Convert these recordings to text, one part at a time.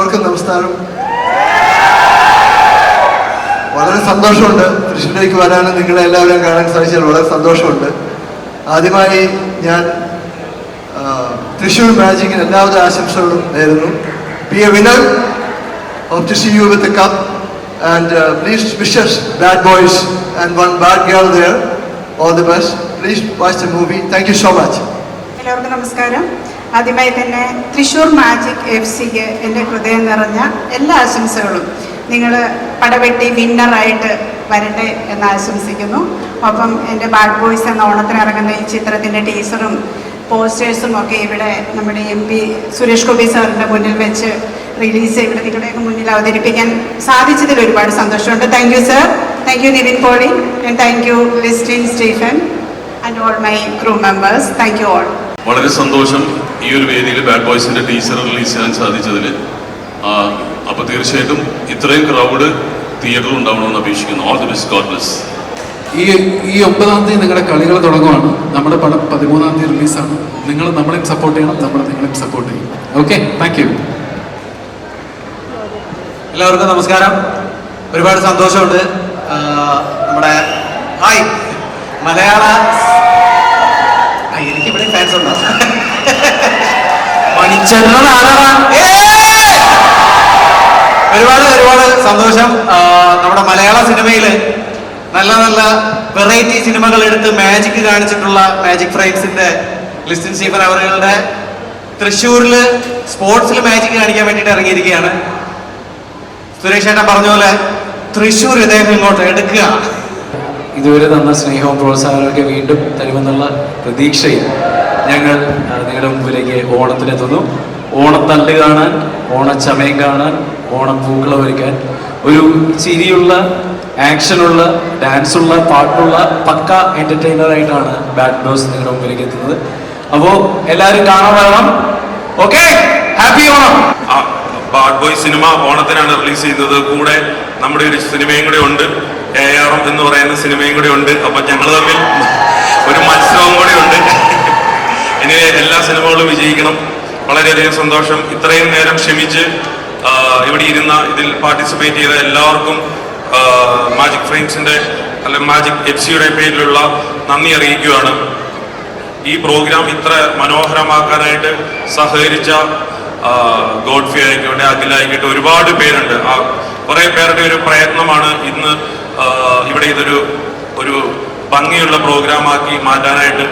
എല്ലാവർക്കും നമസ്കാരം. വളരെ സന്തോഷമുണ്ട് തൃശ്ശൂരിലേക്ക് വരാനും നിങ്ങളെ എല്ലാവരും കാണാൻ സാധിച്ചതിൽ വളരെ സന്തോഷമുണ്ട്. ആദ്യമായി ഞാൻ തൃശ്ശൂർ മാജിക്കിന് എല്ലാവിധ ആശംസകളും നേരുന്നു. Be a winner. Hope to see you with the cup and please wish us bad boys and one bad girl there. All the best. Please watch the movie. Thank you so much. എല്ലാവർക്കും നമസ്കാരം. ആദ്യമായി തന്നെ Thrissur magic FC-ക്ക് എൻ്റെ ഹൃദയം നിറഞ്ഞ എല്ലാ ആശംസകളും. നിങ്ങൾ പടവെട്ടി വിന്നറായിട്ട് വരട്ടെ എന്ന് ആശംസിക്കുന്നു. ഒപ്പം എൻ്റെ ബാഡ് ബോയ്സ് എന്ന ഓണത്തിന് ഇറങ്ങുന്ന ഈ ചിത്രത്തിൻ്റെ ടീസറും പോസ്റ്റേഴ്സും ഒക്കെ ഇവിടെ നമ്മുടെ MP സുരേഷ് ഗോപി സാറിൻ്റെ മുന്നിൽ വെച്ച് റിലീസ് ഇവിടെ നിങ്ങളുടെയൊക്കെ മുന്നിൽ അവതരിപ്പിക്കാൻ സാധിച്ചതിൽ ഒരുപാട് സന്തോഷമുണ്ട്. Thank you sir. Thank you Nithin Pauly and thank you Listin Stephen and all my crew members. Thank you all. വളരെ സന്തോഷം ഈ ഒരു വേദിയിൽ ബാഡ് ബോയ്സിൻ്റെ ടീസർ റിലീസ് ചെയ്യാൻ സാധിച്ചതിൽ. അപ്പോൾ തീർച്ചയായിട്ടും ഇത്രയും ക്രൗഡ് തിയേറ്ററിൽ ഉണ്ടാവണമെന്ന് അപേക്ഷിക്കുന്നു. All the best. God bless. ഈ 9-ാം തീയതി നിങ്ങളുടെ കളികൾ തുടങ്ങുവാണ്. നമ്മുടെ പടം 13-ാം തീയതി റിലീസാണ്. നിങ്ങൾ നമ്മളെയും സപ്പോർട്ട് ചെയ്യണം, നമ്മൾ നിങ്ങളെയും സപ്പോർട്ട് ചെയ്യും. Okay, thank you. എല്ലാവർക്കും നമസ്കാരം. ഒരുപാട് സന്തോഷമുണ്ട്. നമ്മുടെ ഹായ് മലയാള എനിക്കിവിടെ ഫാൻസ് ഉണ്ടോ? ഒരുപാട് സന്തോഷം. നമ്മുടെ മലയാള സിനിമയിൽ നല്ല നല്ല വെറൈറ്റി സിനിമകൾ എടുത്ത് മാജിക് കാണിച്ചിട്ടുള്ള മാജിക് ഫ്രെയിംസിന്റെ ലിസ്റ്റിൻ സ്റ്റീഫൻ അവരുടെ തൃശ്ശൂരിൽ സ്പോർട്സിൽ മാജിക് കാണിക്കാൻ വേണ്ടിയിട്ട് ഇറങ്ങിയിരിക്കുകയാണ്. സുരേഷ് ഏട്ടൻ പറഞ്ഞ പോലെ തൃശ്ശൂർ ഇദ്ദേഹം ഇങ്ങോട്ട് എടുക്കുക. ഇതുവരെ തന്ന സ്നേഹവും പ്രോത്സാഹനമൊക്കെ വീണ്ടും തരുമെന്നുള്ള പ്രതീക്ഷയിൽ ഞങ്ങൾ നിങ്ങളുടെ മുമ്പിലേക്ക് ഓണത്തിനെത്തുന്നു. ഓണത്തല്ല് കാണാൻ, ഓണച്ചമയം കാണാൻ, ഓണപ്പൂക്കളം ഒരുക്കാൻ, ഒരു ചിരിയുള്ള, ആക്ഷനുള്ള, ഡാൻസുള്ള, പാട്ടുള്ള പക്ക എൻ്റർടൈനറായിട്ടാണ് ബാഡ് ബോയ്സ് നിങ്ങളുടെ മുമ്പിലേക്ക് എത്തുന്നത്. അപ്പോൾ എല്ലാവരും കാണാൻ വരണം. Okay, happy Onam. Bad Boy cinema ഓണത്തിനാണ് റിലീസ് ചെയ്യുന്നത്. കൂടെ നമ്മുടെ ഒരു സിനിമയും കൂടെ ഉണ്ട്, ARM എന്ന് പറയുന്ന സിനിമയും കൂടെ ഉണ്ട്. അപ്പം ഞങ്ങൾ തമ്മിൽ ഒരു മത്സരവും കൂടെ ഉണ്ട്. ഇനി എല്ലാ സിനിമകളും വിജയിക്കണം. വളരെയധികം സന്തോഷം. ഇത്രയും നേരം ക്ഷമിച്ച് ഇവിടെ ഇരുന്ന ഇതിൽ പാർട്ടിസിപ്പേറ്റ് ചെയ്ത എല്ലാവർക്കും മാജിക് ഫ്രെയിംസിൻ്റെ അല്ലെ മാജിക് FC-യുടെ പേരിലുള്ള നന്ദി അറിയിക്കുകയാണ്. ഈ പ്രോഗ്രാം ഇത്ര മനോഹരമാക്കാനായിട്ട് സഹകരിച്ച ഗോഡ്ഫി ആയിക്കോട്ടെ, അഖിലായിക്കോട്ടെ, ഒരുപാട് പേരുണ്ട്. കുറേ പേരുടെ ഒരു പ്രയത്നമാണ് ഇന്ന് ഇവിടെ ഒരു ഭംഗിയുള്ള പ്രോഗ്രാമാക്കി മാറ്റാനായിട്ട്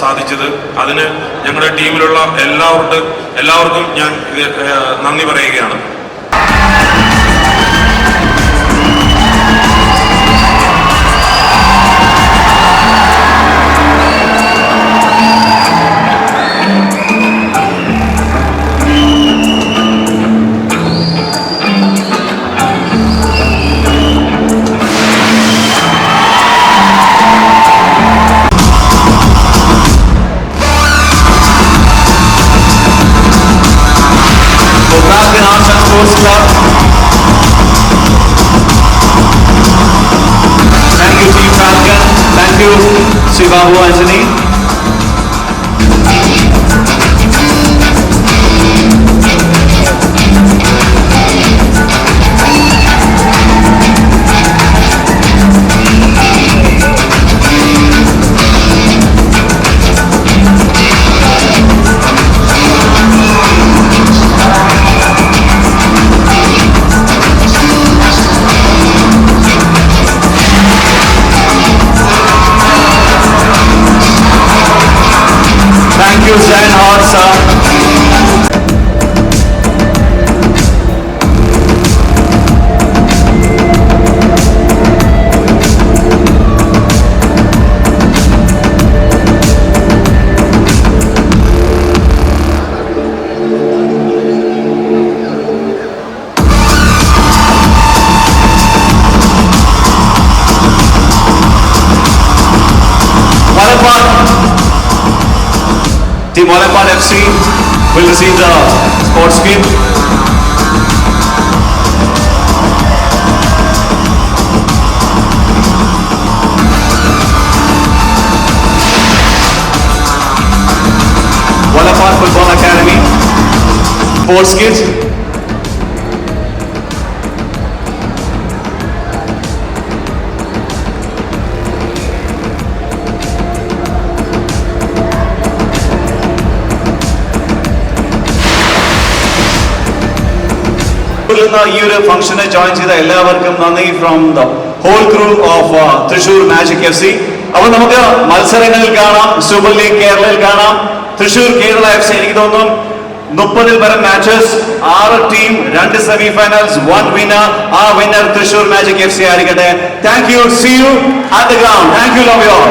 സാധിച്ചത്. അതിന് ഞങ്ങളുടെ ടീമിലുള്ള എല്ലാവർക്കും ഞാൻ നന്ദി പറയുകയാണ്. Thank you Team Falcon. Thank you Shivabu Anjani. Stand hard, sir. Team Olympiad FC will receive the sports kit. Olympiad Football Academy sports kit. നിന്ന് ഈ ഒരു ഫംഗ്ഷന് ജോയിൻ ചെയ്ത എല്ലാവർക്കും നന്ദി from the whole crew of Thrissur magic FC. അപ്പൊ നമുക്ക് മത്സരങ്ങളിൽ കാണാം, സൂപ്പർ ലീഗ് കേരളയിൽ കാണാം, തൃശൂർ കേരള FC. എനിക്ക് തോന്നുന്നു 30-ൽ പരം matches, 6 team, 2 semi finals, 1 winner. ആ വിന്നർ തൃശൂർ മാജിക് FC ആയിരിക്കട്ടെ. Thank you. See you at the ground. Thank you. Love you all.